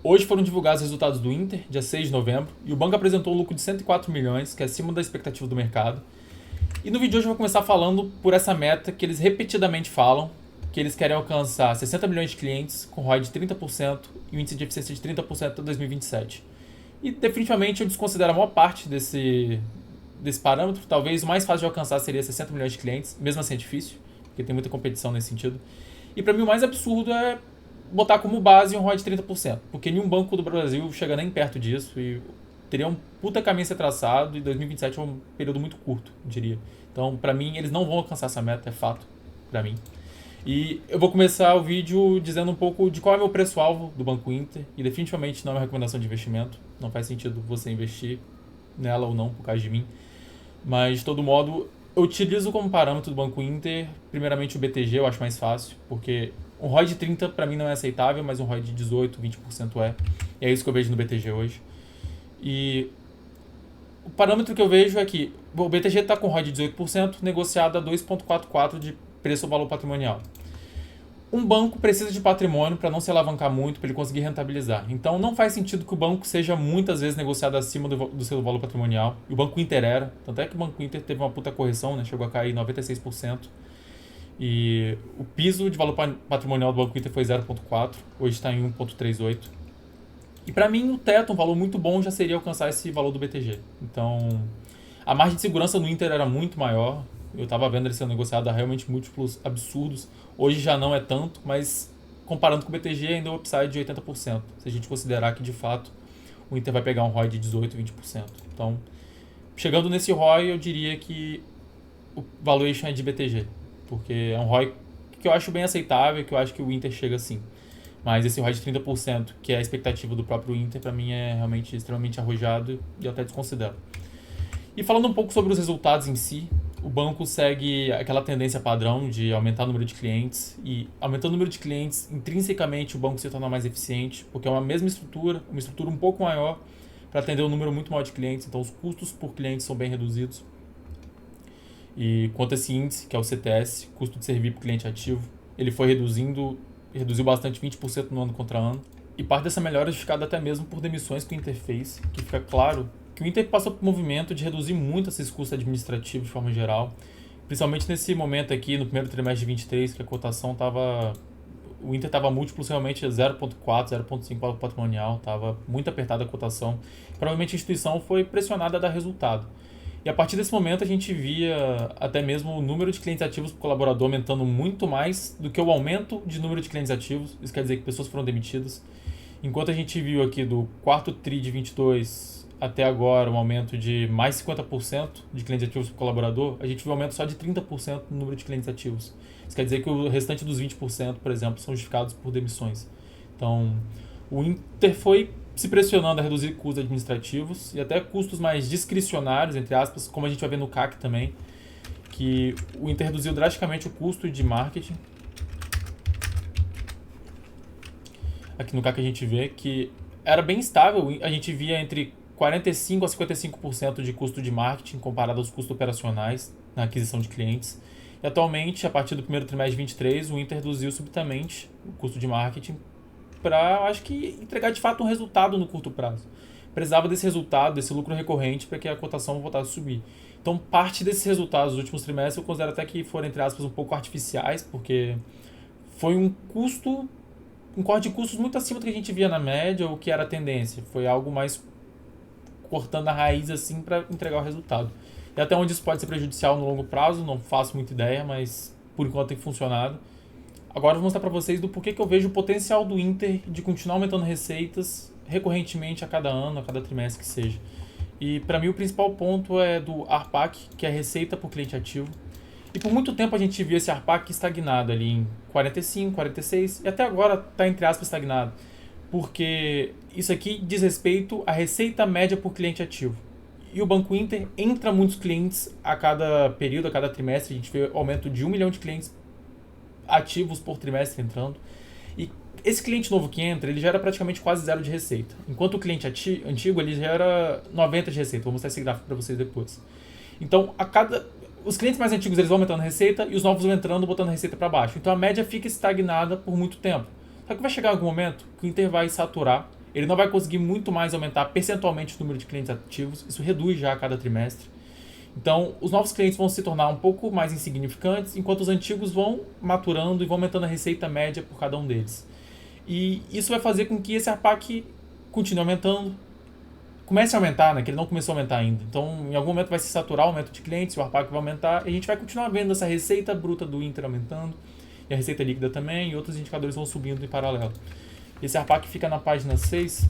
Hoje foram divulgados os resultados do Inter, dia 6 de novembro, e o banco apresentou um lucro de 104 milhões, que é acima da expectativa do mercado. E no vídeo de hoje eu vou começar falando por essa meta que eles repetidamente falam, que eles querem alcançar 60 milhões de clientes com ROI de 30% e um índice de eficiência de 30% até 2027. E definitivamente eu desconsidero a maior parte desse parâmetro. Talvez o mais fácil de alcançar seria 60 milhões de clientes, mesmo assim é difícil, porque tem muita competição nesse sentido. E para mim o mais absurdo é botar como base um ROI de 30%, porque nenhum banco do Brasil chega nem perto disso e teria um puta caminho a ser traçado, e 2027 é um período muito curto, eu diria. Então, para mim, eles não vão alcançar essa meta, é fato, para mim. E eu vou começar o vídeo dizendo um pouco de qual é o meu preço-alvo do Banco Inter, e definitivamente não é uma recomendação de investimento, não faz sentido você investir nela ou não por causa de mim. Mas, de todo modo, eu utilizo como parâmetro do Banco Inter, primeiramente o BTG, eu acho mais fácil, porque um ROI de 30 para mim não é aceitável, mas um ROI de 18, 20% é. E é isso que eu vejo no BTG hoje. E o parâmetro que eu vejo é que o BTG está com ROI de 18%, negociado a 2,44 de preço ao valor patrimonial. Um banco precisa de patrimônio para não se alavancar muito, para ele conseguir rentabilizar. Então não faz sentido que o banco seja muitas vezes negociado acima do seu valor patrimonial. E o Banco Inter era. Tanto é que o Banco Inter teve uma puta correção, né? Chegou a cair 96%. E o piso de valor patrimonial do Banco Inter foi 0,4, hoje está em 1,38. E para mim o teto, um valor muito bom, já seria alcançar esse valor do BTG. Então a margem de segurança no Inter era muito maior. Eu estava vendo ele sendo negociado a realmente múltiplos absurdos. Hoje já não é tanto, mas comparando com o BTG ainda é um upside de 80%. Se a gente considerar que de fato o Inter vai pegar um ROI de 18, 20%. Então, chegando nesse ROI, eu diria que o valuation é de BTG. Porque é um ROI que eu acho bem aceitável, que eu acho que o Inter chega assim. Mas esse ROI de 30%, que é a expectativa do próprio Inter, para mim é realmente extremamente arrojado e eu até desconsidero. E falando um pouco sobre os resultados em si, o banco segue aquela tendência padrão de aumentar o número de clientes, e aumentando o número de clientes, intrinsecamente o banco se torna mais eficiente, porque é uma mesma estrutura, uma estrutura um pouco maior para atender um número muito maior de clientes, então os custos por cliente são bem reduzidos. E quanto a esse índice, que é o CTS, custo de servir por cliente ativo, ele foi reduziu bastante 20% no ano contra ano. E parte dessa melhora é justificada até mesmo por demissões que o Inter fez, que fica claro que o Inter passou por um movimento de reduzir muito esses custos administrativos de forma geral, principalmente nesse momento aqui, no primeiro trimestre de 23, que a cotação estava... O Inter estava múltiplos realmente 0,4, 0,5 patrimonial, estava muito apertada a cotação. Provavelmente a instituição foi pressionada a dar resultado. E a partir desse momento a gente via até mesmo o número de clientes ativos por colaborador aumentando muito mais do que o aumento de número de clientes ativos. Isso quer dizer que pessoas foram demitidas. Enquanto a gente viu aqui do quarto TRI de 22 até agora um aumento de mais 50% de clientes ativos por colaborador, a gente viu um aumento só de 30% no número de clientes ativos. Isso quer dizer que o restante dos 20%, por exemplo, são justificados por demissões. Então, o Inter foi se pressionando a reduzir custos administrativos e até custos mais discricionários, entre aspas, como a gente vai ver no CAC também, que o Inter reduziu drasticamente o custo de marketing. Aqui no CAC a gente vê que era bem estável, a gente via entre 45% a 55% de custo de marketing comparado aos custos operacionais na aquisição de clientes. E atualmente, a partir do primeiro trimestre de 23, o Inter reduziu subitamente o custo de marketing para, acho que, entregar de fato um resultado no curto prazo. Precisava desse resultado, desse lucro recorrente, para que a cotação voltasse a subir. Então, parte desses resultados dos últimos trimestres eu considero até que foram, entre aspas, um pouco artificiais, porque foi um corte de custos muito acima do que a gente via na média ou que era a tendência. Foi algo mais cortando a raiz assim para entregar o resultado. E até onde isso pode ser prejudicial no longo prazo, não faço muita ideia, mas por enquanto tem funcionado. Agora eu vou mostrar para vocês do porquê que eu vejo o potencial do Inter de continuar aumentando receitas recorrentemente a cada ano, a cada trimestre que seja. E para mim o principal ponto é do ARPAC, que é a receita por cliente ativo. E por muito tempo a gente via esse ARPAC estagnado ali em 45, 46 e até agora está entre aspas estagnado. Porque isso aqui diz respeito à receita média por cliente ativo. E o Banco Inter entra muitos clientes a cada período, a cada trimestre. A gente vê aumento de 1 milhão de clientes ativos por trimestre entrando. E esse cliente novo que entra, ele gera praticamente quase zero de receita. Enquanto o cliente antigo, ele gera 90 de receita. Vou mostrar esse gráfico para vocês depois. Então, os clientes mais antigos eles vão aumentando a receita e os novos vão entrando, botando a receita para baixo. Então, a média fica estagnada por muito tempo. Só que vai chegar algum momento que o Inter vai saturar ele não vai conseguir muito mais aumentar percentualmente o número de clientes ativos, isso reduz já a cada trimestre. Então, os novos clientes vão se tornar um pouco mais insignificantes, enquanto os antigos vão maturando e vão aumentando a receita média por cada um deles. E isso vai fazer com que esse ARPAC continue aumentando, comece a aumentar, né? Que ele não começou a aumentar ainda. Então, em algum momento vai se saturar o aumento de clientes, o ARPAC vai aumentar, e a gente vai continuar vendo essa receita bruta do Inter aumentando, e a receita líquida também, e outros indicadores vão subindo em paralelo. Esse ARPAC fica na página 6,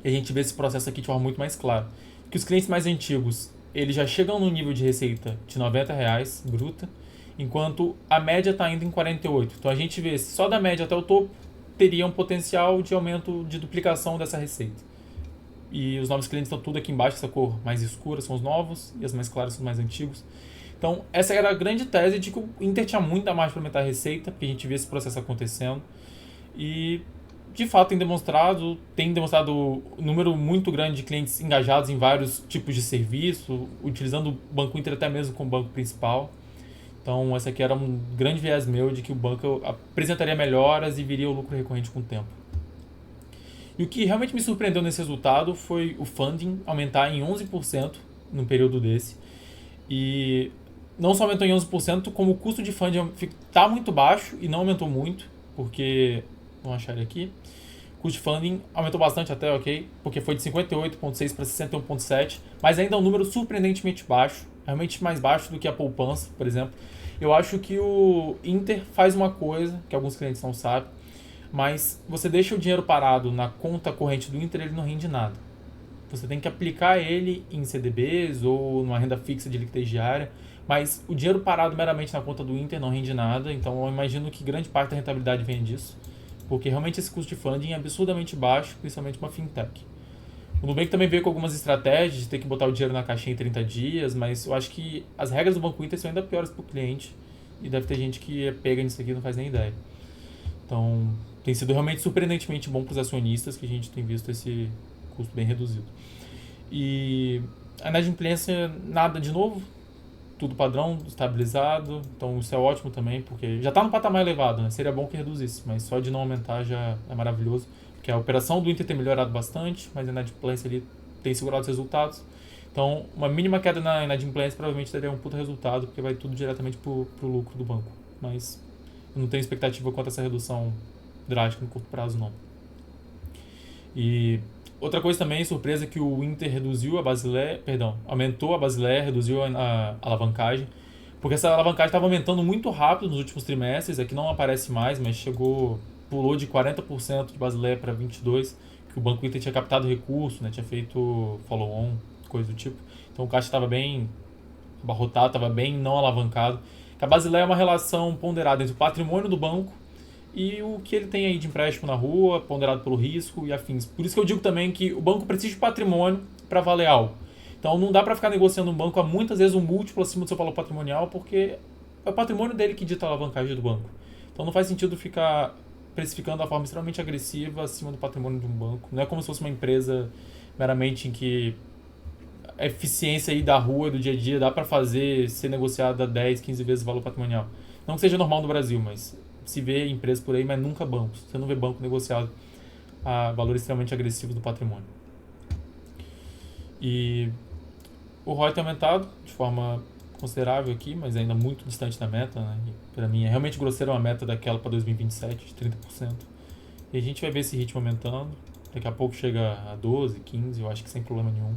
e a gente vê esse processo aqui de forma muito mais clara. Que os clientes mais antigos, eles já chegam no nível de receita de R$90 bruta, enquanto a média está indo em 48. Então a gente vê, só da média até o topo, teria um potencial de aumento de duplicação dessa receita. E os novos clientes estão tudo aqui embaixo, essa cor mais escura são os novos, e as mais claras são os mais antigos. Então essa era a grande tese de que o Inter tinha muita margem para aumentar a receita, porque a gente vê esse processo acontecendo. E de fato tem demonstrado um número muito grande de clientes engajados em vários tipos de serviço, utilizando o Banco Inter até mesmo como banco principal. Então esse aqui era um grande viés meu de que o banco apresentaria melhoras e viria o lucro recorrente com o tempo. E o que realmente me surpreendeu nesse resultado foi o funding aumentar em 11% no período desse. E não só aumentou em 11%, como o custo de funding está muito baixo e não aumentou muito, porque... Vamos achar ele aqui. O custo de funding aumentou bastante até, ok? Porque foi de 58,6 para 61,7, mas ainda é um número surpreendentemente baixo, realmente mais baixo do que a poupança, por exemplo. Eu acho que o Inter faz uma coisa que alguns clientes não sabem, mas você deixa o dinheiro parado na conta corrente do Inter, ele não rende nada. Você tem que aplicar ele em CDBs ou numa renda fixa de liquidez diária, mas o dinheiro parado meramente na conta do Inter não rende nada, então eu imagino que grande parte da rentabilidade vem disso. Porque realmente esse custo de funding é absurdamente baixo, principalmente uma fintech. O Nubank também veio com algumas estratégias de ter que botar o dinheiro na caixinha em 30 dias, mas eu acho que as regras do Banco Inter são ainda piores para o cliente e deve ter gente que é pega nisso aqui e não faz nem ideia. Então, tem sido realmente surpreendentemente bom para os acionistas que a gente tem visto esse custo bem reduzido. E a inadimplência, nada de novo, tudo padrão, estabilizado, então isso é ótimo também, porque já está no patamar elevado, né? Seria bom que reduzisse, mas só de não aumentar já é maravilhoso, porque a operação do Inter tem melhorado bastante, mas a inadimplência ali tem segurado os resultados. Então, uma mínima queda na inadimplência provavelmente daria um puta resultado, porque vai tudo diretamente pro lucro do banco. Mas eu não tenho expectativa quanto a essa redução drástica no curto prazo, não. E outra coisa também, surpresa, é que o Inter aumentou a Basileia, reduziu a alavancagem, porque essa alavancagem estava aumentando muito rápido nos últimos trimestres, aqui não aparece mais, mas pulou de 40% de Basileia para 22%, que o Banco Inter tinha captado recurso, né, tinha feito follow-on, coisa do tipo. Então o caixa estava bem abarrotado, estava bem não alavancado. A Basileia é uma relação ponderada entre o patrimônio do banco e o que ele tem aí de empréstimo na rua, ponderado pelo risco e afins. Por isso que eu digo também que o banco precisa de patrimônio para valer algo. Então não dá para ficar negociando um banco a muitas vezes um múltiplo acima do seu valor patrimonial, porque é o patrimônio dele que dita a alavancagem do banco. Então não faz sentido ficar precificando de forma extremamente agressiva acima do patrimônio de um banco. Não é como se fosse uma empresa meramente em que a eficiência aí da rua, do dia a dia, dá para ser negociada 10, 15 vezes o valor patrimonial. Não que seja normal no Brasil, mas se vê empresas por aí, mas nunca bancos. Você não vê banco negociado a valores extremamente agressivos do patrimônio. E o ROI tem aumentado de forma considerável aqui, mas ainda muito distante da meta, né? Para mim é realmente grosseira uma meta daquela para 2027 de 30%. E a gente vai ver esse ritmo aumentando. Daqui a pouco chega a 12, 15, eu acho que sem problema nenhum.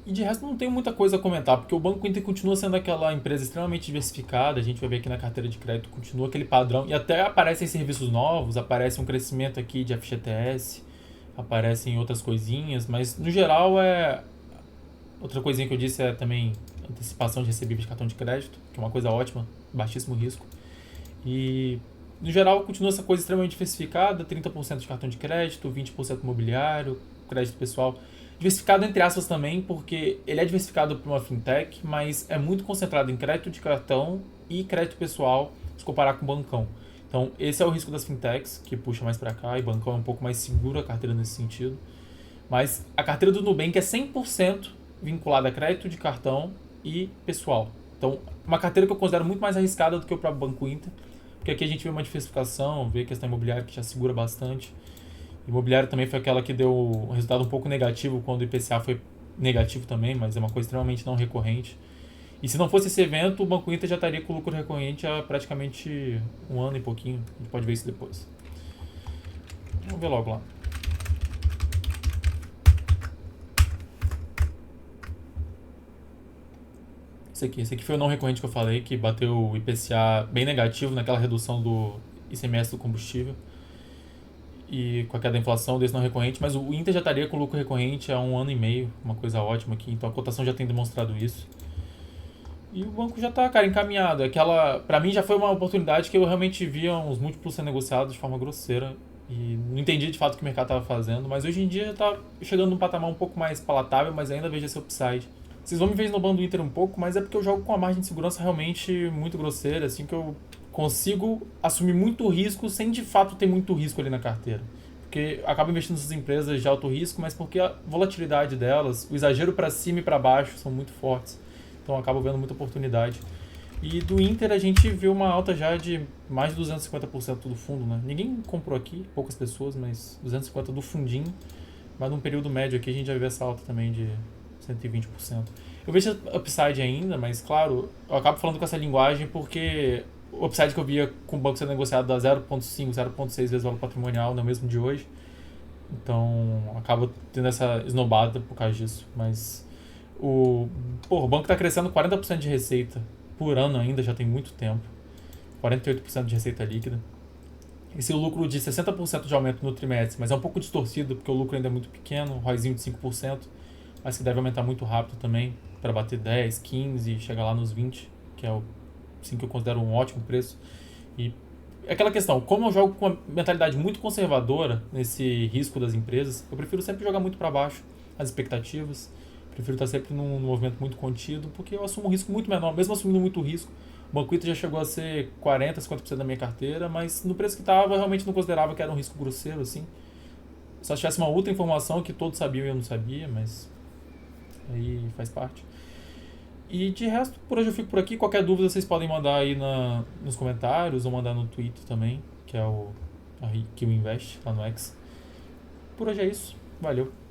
E de resto não tenho muita coisa a comentar, porque o Banco Inter continua sendo aquela empresa extremamente diversificada, a gente vai ver aqui na carteira de crédito, continua aquele padrão, e até aparecem serviços novos, aparece um crescimento aqui de FGTS, aparecem outras coisinhas, mas no geral outra coisinha que eu disse é também antecipação de recebíveis de cartão de crédito, que é uma coisa ótima, baixíssimo risco. E no geral continua essa coisa extremamente diversificada, 30% de cartão de crédito, 20% imobiliário, crédito pessoal. Diversificado entre aspas também, porque ele é diversificado por uma fintech, mas é muito concentrado em crédito de cartão e crédito pessoal, se comparar com o bancão. Então esse é o risco das fintechs, que puxa mais para cá, e bancão é um pouco mais seguro a carteira nesse sentido. Mas a carteira do Nubank é 100% vinculada a crédito de cartão e pessoal. Então uma carteira que eu considero muito mais arriscada do que o próprio Banco Inter, porque aqui a gente vê uma diversificação, vê a questão imobiliária que já segura bastante. Imobiliária também foi aquela que deu um resultado um pouco negativo quando o IPCA foi negativo também, mas é uma coisa extremamente não recorrente. E se não fosse esse evento, o Banco Inter já estaria com lucro recorrente há praticamente um ano e pouquinho. A gente pode ver isso depois. Vamos ver logo lá. Esse aqui foi o não recorrente que eu falei, que bateu o IPCA bem negativo naquela redução do ICMS do combustível e com a queda da inflação desse não recorrente, mas o Inter já estaria com lucro recorrente há um ano e meio, uma coisa ótima aqui, então a cotação já tem demonstrado isso. E o banco já está, cara, encaminhado. Aquela, para mim já foi uma oportunidade que eu realmente via uns múltiplos sendo negociados de forma grosseira e não entendi de fato o que o mercado estava fazendo, mas hoje em dia já está chegando num patamar um pouco mais palatável, mas ainda vejo esse upside. Vocês vão me ver esnobando o Inter um pouco, mas é porque eu jogo com uma margem de segurança realmente muito grosseira, assim que eu consigo assumir muito risco sem de fato ter muito risco ali na carteira. Porque eu acabo investindo nessas empresas de alto risco, mas porque a volatilidade delas, o exagero para cima e para baixo são muito fortes. Então eu acabo vendo muita oportunidade. E do Inter a gente viu uma alta já de mais de 250% do fundo, né? Ninguém comprou aqui, poucas pessoas, mas 250% do fundinho. Mas num período médio aqui a gente já viu essa alta também de 120%. Eu vejo upside ainda, mas claro, eu acabo falando com essa linguagem porque o upside que eu via com o banco sendo negociado a 0,5, 0,6 vezes o valor patrimonial no mesmo de hoje. Então acaba tendo essa esnobada por causa disso. Mas o banco está crescendo 40% de receita por ano ainda, já tem muito tempo. 48% de receita líquida. Esse lucro de 60% de aumento no trimestre, mas é um pouco distorcido porque o lucro ainda é muito pequeno, ROIzinho de 5%, mas que deve aumentar muito rápido também, para bater 10, 15 e chegar lá nos 20, que é o assim, que eu considero um ótimo preço. E é aquela questão, como eu jogo com uma mentalidade muito conservadora nesse risco das empresas, eu prefiro sempre jogar muito para baixo as expectativas, prefiro estar sempre num movimento muito contido, porque eu assumo um risco muito menor, mesmo assumindo muito risco. O Banco Inter já chegou a ser 40, 50% da minha carteira, mas no preço que estava eu realmente não considerava que era um risco grosseiro, assim. Só se tivesse uma outra informação que todos sabiam e eu não sabia, mas aí faz parte. E de resto, por hoje eu fico por aqui. Qualquer dúvida vocês podem mandar aí nos comentários ou mandar no Twitter também, que é o que Invest, lá no X. Por hoje é isso. Valeu.